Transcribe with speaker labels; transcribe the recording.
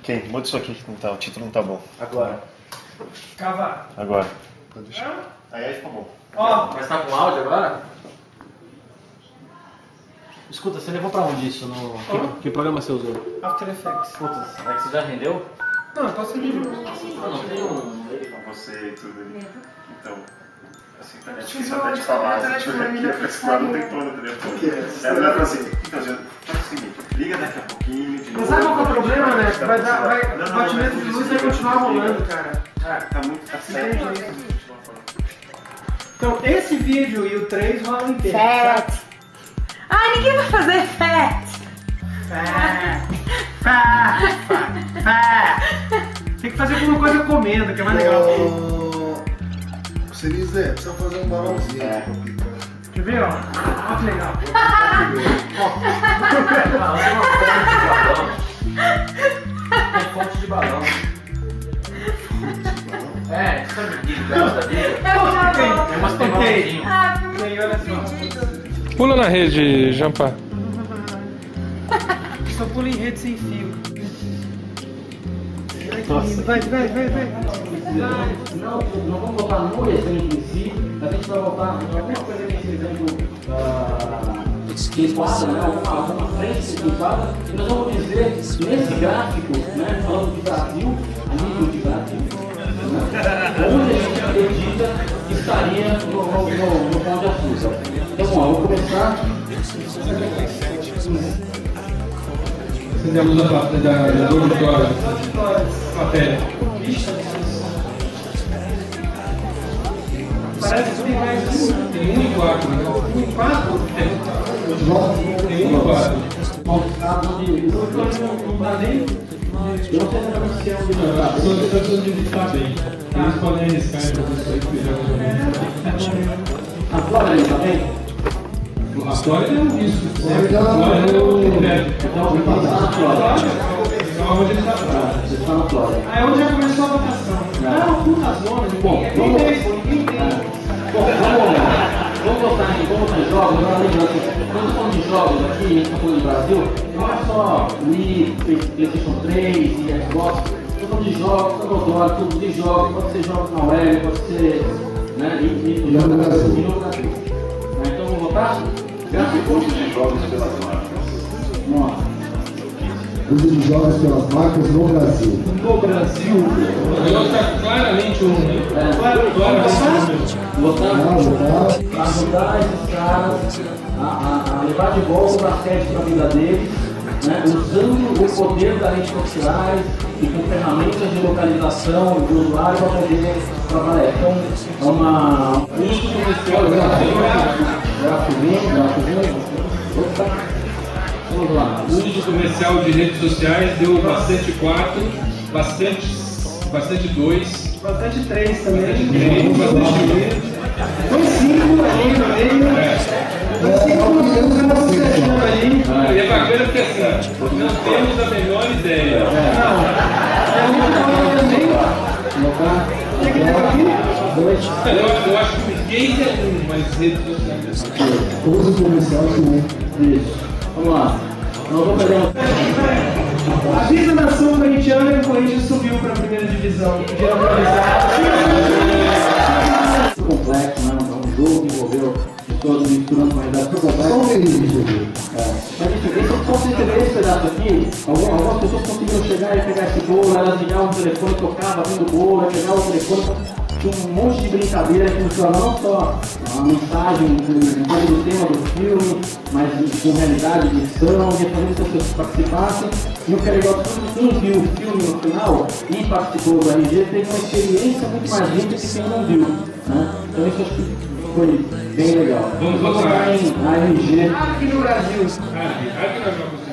Speaker 1: Ok, muda isso aqui que não tá, o título não tá bom.
Speaker 2: Agora.
Speaker 3: Cavar.
Speaker 1: Agora. Aí ficou bom.
Speaker 3: Ó,
Speaker 2: Mas tá com áudio agora? Escuta, você levou pra onde isso? Que programa você usou?
Speaker 3: After Effects.
Speaker 2: Putz, é que você já rendeu?
Speaker 3: Não, eu posso vir.
Speaker 2: Não tem um...
Speaker 1: Com você e tudo ali. Então, assim, tá
Speaker 3: Mas
Speaker 1: difícil
Speaker 3: eu
Speaker 1: até te
Speaker 3: acho
Speaker 1: falar.
Speaker 3: que
Speaker 1: Se
Speaker 3: a
Speaker 1: tiver
Speaker 3: internet
Speaker 1: aqui,
Speaker 3: vai
Speaker 1: a pessoa não tem todo o telefone. É melhor assim, então, faz o seguinte, liga daqui a pouquinho, de novo.
Speaker 3: Mas sabe qual que é o problema, né? Vai dar,
Speaker 1: Não,
Speaker 3: o
Speaker 1: não,
Speaker 3: batimento
Speaker 1: não,
Speaker 3: de
Speaker 1: não,
Speaker 3: luz vai
Speaker 1: não,
Speaker 3: continuar
Speaker 1: não,
Speaker 3: rolando, cara.
Speaker 1: Tá muito, tá certo.
Speaker 3: Então, esse vídeo e o 3 rolam inteiro.
Speaker 4: Fat. Ai, ninguém vai fazer fat.
Speaker 3: Tem que fazer alguma coisa comendo, que é mais legal.
Speaker 5: Você diz, precisa fazer um balãozinho.
Speaker 3: Quer ver, ó? Olha que legal.
Speaker 2: Tem fonte de balão. É, sabe o que gosta dele? Tem umas balãozinhos.
Speaker 3: Tem, olha só.
Speaker 6: Pula na rede, Jampa.
Speaker 3: Só pula em rede sem fio.
Speaker 2: Nossa.
Speaker 3: Vai.
Speaker 2: Não vamos voltar no exemplo em si, a gente vai voltar em alguma coisa nesse exemplo que passa, né, alguma frente que passa, e nós vamos dizer, nesse gráfico, né, falando de Brasil, a nível de Brasil, né, onde a gente acredita que estaria no Pão de Açúcar. Então, ó, eu vou começar.
Speaker 6: Acendemos a parte da auditória. Matéria.
Speaker 3: Parece que tem mais um.
Speaker 6: Tem 1 e 4, né?
Speaker 3: 1 e 4?
Speaker 6: Tem 1 e 4.
Speaker 3: Não dá nem.
Speaker 2: Eu não sei exatamente se é um de verdade.
Speaker 6: As pessoas digitar bem. Eles podem arriscar para você que fizer
Speaker 2: A Flora tá bem?
Speaker 6: a história é isso. A
Speaker 5: Legal.
Speaker 6: história é o crédito.
Speaker 2: Então, vou passar na Flora.
Speaker 6: Então, onde ele está atrás.
Speaker 2: Você está na Flora.
Speaker 3: Aí onde já começou a votação. Ah, puta zona.
Speaker 2: Bom, vamos voltar em jogos, quando falamos de jogos aqui, a gente está falando do Brasil, não é só Wii, PlayStation 3 e Xbox, estou falando de jogos, Commodore, tudo de jogos, pode ser jogos na web, pode ser, né, e no Brasil. Então vamos voltar? Vamos lá.
Speaker 5: Uso de jogos pelas marcas no Brasil.
Speaker 6: No Brasil, o negócio está claramente um. Claramente um.
Speaker 2: Botar, ajudar esses caras a levar de volta o basquete para a vida deles, né, usando o poder das redes sociais e com ferramentas de localização do usuário para poder trabalhar. Então, é uma uso comercial vamos lá.
Speaker 6: O uso comercial de redes sociais deu bastante 4, bastante 2,
Speaker 3: Bastante 3 também.
Speaker 6: bastante 3, bastante
Speaker 3: 2, 5 aí no meio. 2, 5 ali.
Speaker 6: 1. E é bacana porque assim, não temos a menor ideia. Eu acho que o game é 1, mas redes sociais.
Speaker 5: Uso comercial de um.
Speaker 2: Isso. Vamos lá. Nós vamos pegar
Speaker 3: Avisa a nação corintiana que o Corinthians subiu para a primeira divisão.
Speaker 2: complexo, né? Um jogo que envolveu pessoas misturando com a realidade super complexa.
Speaker 5: Só um período de jogo.
Speaker 2: Mas enfim, se você entender esse pedaço aqui, algumas pessoas conseguiram chegar e pegar esse bolo, elas ligavam o telefone, tocavam abrindo o bolo, pegavam o telefone, tinha um monte de brincadeira que mostrava não só a mensagem, um pouco do tema do filme, mas com realidade de edição, e fazendo que as pessoas participassem. E o que é legal, quem viu o filme no final e participou do RG, teve uma experiência muito mais rica que quem não viu. Né? Então isso acho que foi bem legal.
Speaker 6: Vamos
Speaker 2: lá em ARG.
Speaker 3: Aqui no Brasil.
Speaker 6: Aqui nós vamos